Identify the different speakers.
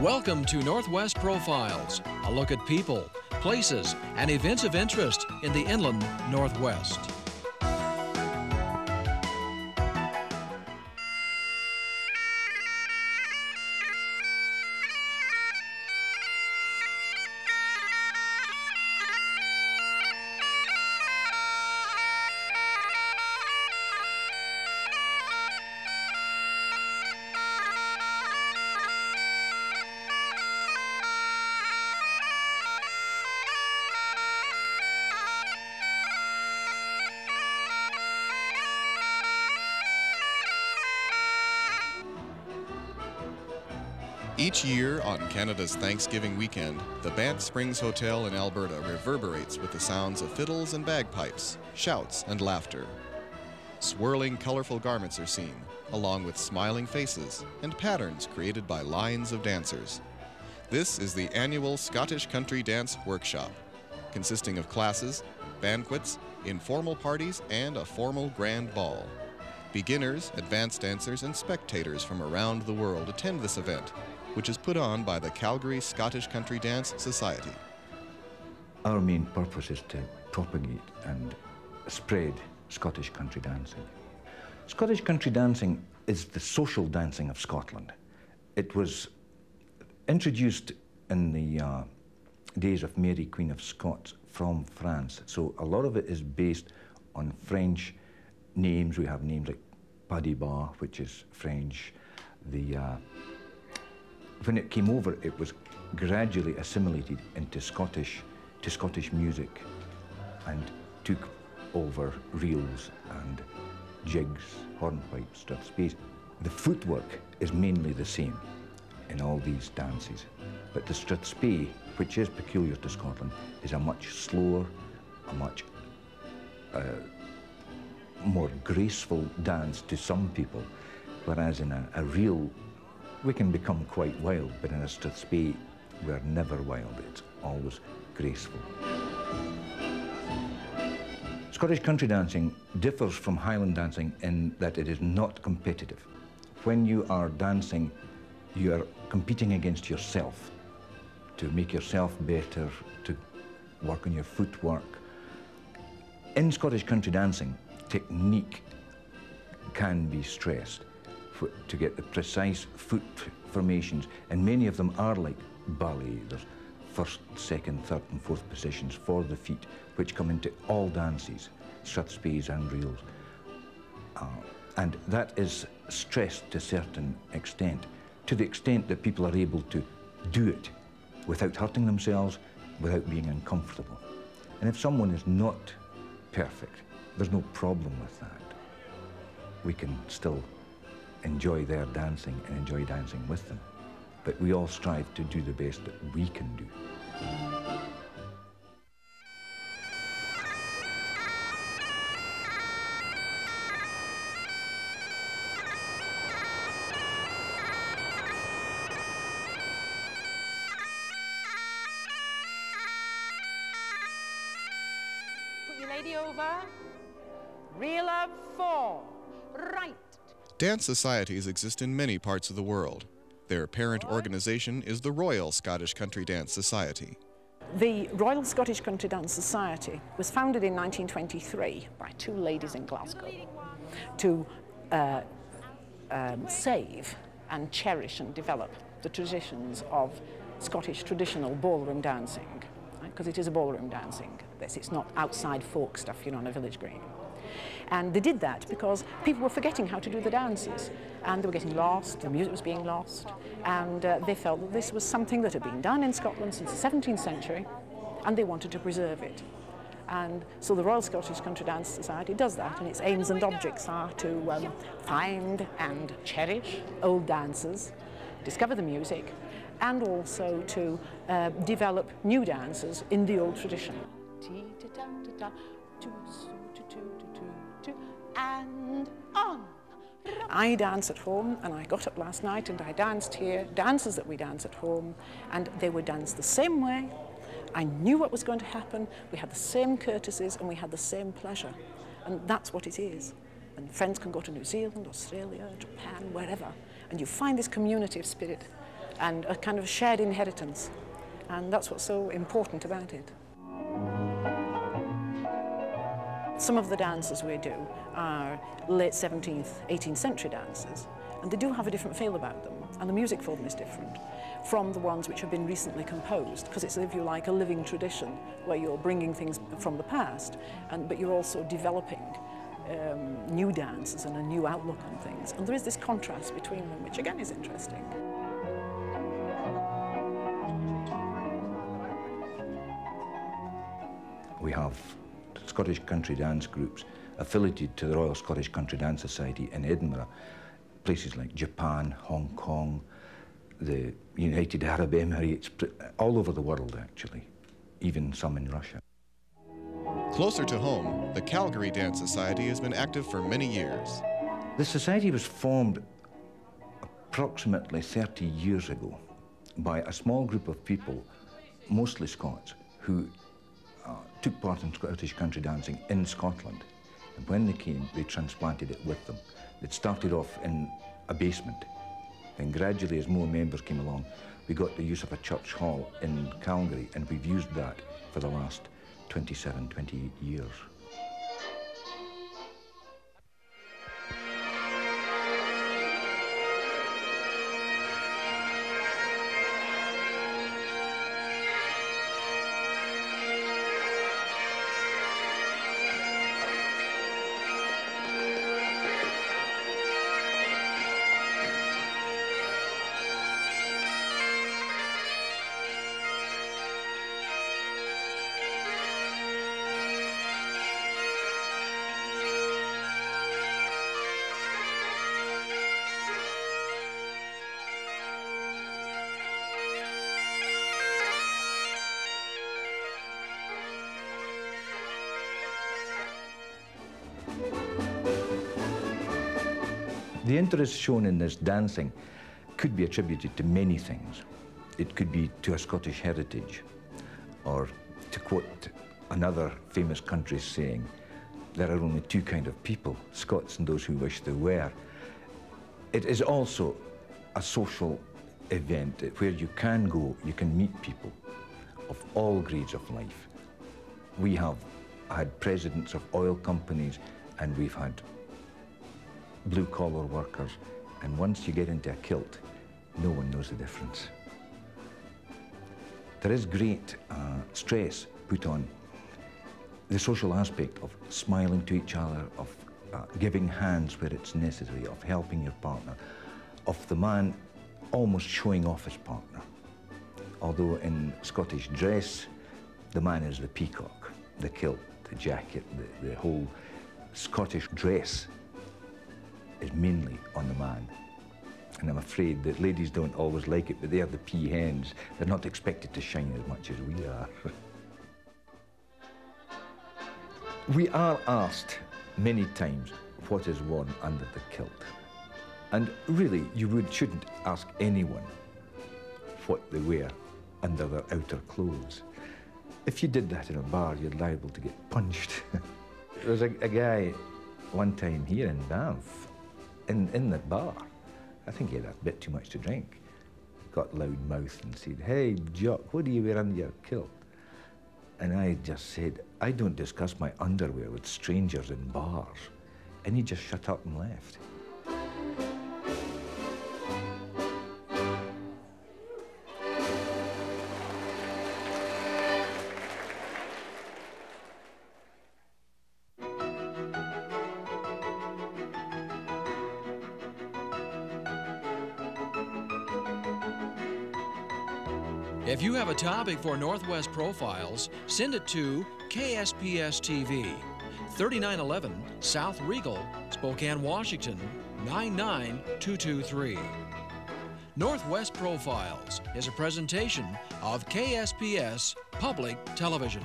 Speaker 1: Welcome to Northwest Profiles, a look at people, places, and events of interest in the inland Northwest.
Speaker 2: Each year on Canada's Thanksgiving weekend, the Banff Springs Hotel in Alberta reverberates with the sounds of fiddles and bagpipes, shouts and laughter. Swirling, colorful garments are seen, along with smiling faces and patterns created by lines of dancers. This is the annual Scottish Country Dance Workshop, consisting of classes, banquets, informal parties, and a formal grand ball. Beginners, advanced dancers, and spectators from around the world attend this event, which is put on by the Calgary Scottish Country Dance Society.
Speaker 3: Our main purpose is to propagate and spread Scottish country dancing. Scottish country dancing is the social dancing of Scotland. It was introduced in the days of Mary, Queen of Scots, from France. So a lot of it is based on French names. We have names like Pas de Bar, which is French. When it came over, it was gradually assimilated into Scottish music and took over reels and jigs, hornpipes, strathspeys. The footwork is mainly the same in all these dances, but the strathspey, which is peculiar to Scotland, is a much slower, a much more graceful dance to some people, whereas in a reel, we can become quite wild, but in a strathspey, we're never wild. It's always graceful. Scottish country dancing differs from Highland dancing in that it is not competitive. When you are dancing, you are competing against yourself to make yourself better, to work on your footwork. In Scottish country dancing, technique can be stressed to get the precise foot formations, and many of them are like ballet. There's first, second, third and fourth positions for the feet, which come into all dances, strathspeys and reels. And that is stressed to a certain extent, to the extent that people are able to do it without hurting themselves, without being uncomfortable. And if someone is not perfect, there's no problem with that. We can still enjoy their dancing and enjoy dancing with them. But we all strive to do the best that we can do.
Speaker 4: Put your lady over. Reel up 4. Right.
Speaker 2: Dance societies exist in many parts of the world. Their parent organization is the Royal Scottish Country Dance Society.
Speaker 5: The Royal Scottish Country Dance Society was founded in 1923 by 2 ladies in Glasgow to save and cherish and develop the traditions of Scottish traditional ballroom dancing, because it is a ballroom dancing. It's not outside folk stuff, you know, on a village green. And they did that because people were forgetting how to do the dances, and they were getting lost, the music was being lost, and they felt that this was something that had been done in Scotland since the 17th century, and they wanted to preserve it. And so the Royal Scottish Country Dance Society does that, and its aims and objects are to find and cherish old dances, discover the music, and also to develop new dances in the old tradition. And on. I dance at home, and I got up last night and I danced here, dances that we dance at home, and they were danced the same way. I knew what was going to happen, we had the same courtesies and we had the same pleasure, and that's what it is. And friends can go to New Zealand, Australia, Japan, wherever, and you find this community of spirit, and a kind of shared inheritance. And that's what's so important about it. Some of the dances we do are late 17th, 18th century dances, and they do have a different feel about them, and the music for them is different from the ones which have been recently composed, because it's, if you like, a living tradition where you're bringing things from the past, but you're also developing new dances and a new outlook on things. And there is this contrast between them, which again is interesting.
Speaker 3: We have Scottish country dance groups affiliated to the Royal Scottish Country Dance Society in Edinburgh, places like Japan, Hong Kong, the United Arab Emirates, all over the world actually, even some in Russia.
Speaker 2: Closer to home, the Calgary Dance Society has been active for many years.
Speaker 3: The society was formed approximately 30 years ago by a small group of people, mostly Scots, who took part in Scottish country dancing in Scotland. And when they came, they transplanted it with them. It started off in a basement. Then gradually, as more members came along, we got the use of a church hall in Calgary, and we've used that for the last 27, 28 years. The interest shown in this dancing could be attributed to many things. It could be to a Scottish heritage, or to quote another famous country's saying, there are only two kinds of people, Scots and those who wish there were. It is also a social event where you can go, you can meet people of all grades of life. We have had presidents of oil companies, and we've had blue-collar workers, and once you get into a kilt, no one knows the difference. There is great stress put on the social aspect of smiling to each other, of giving hands where it's necessary, of helping your partner, of the man almost showing off his partner. Although in Scottish dress, the man is the peacock, the kilt, the jacket, the whole Scottish dress is mainly on the man. And I'm afraid that ladies don't always like it, but they are the peahens. They're not expected to shine as much as we are. We are asked many times what is worn under the kilt. And really, you shouldn't ask anyone what they wear under their outer clothes. If you did that in a bar, you're liable to get punched. There was a guy one time here in Banff, in the bar. I think he had a bit too much to drink. Got loud mouthed and said, "Hey, Jock, what do you wear under your kilt?" And I just said, "I don't discuss my underwear with strangers in bars." And he just shut up and left.
Speaker 1: If you have a topic for Northwest Profiles, send it to KSPS TV, 3911 South Regal, Spokane, Washington, 99223. Northwest Profiles is a presentation of KSPS Public Television.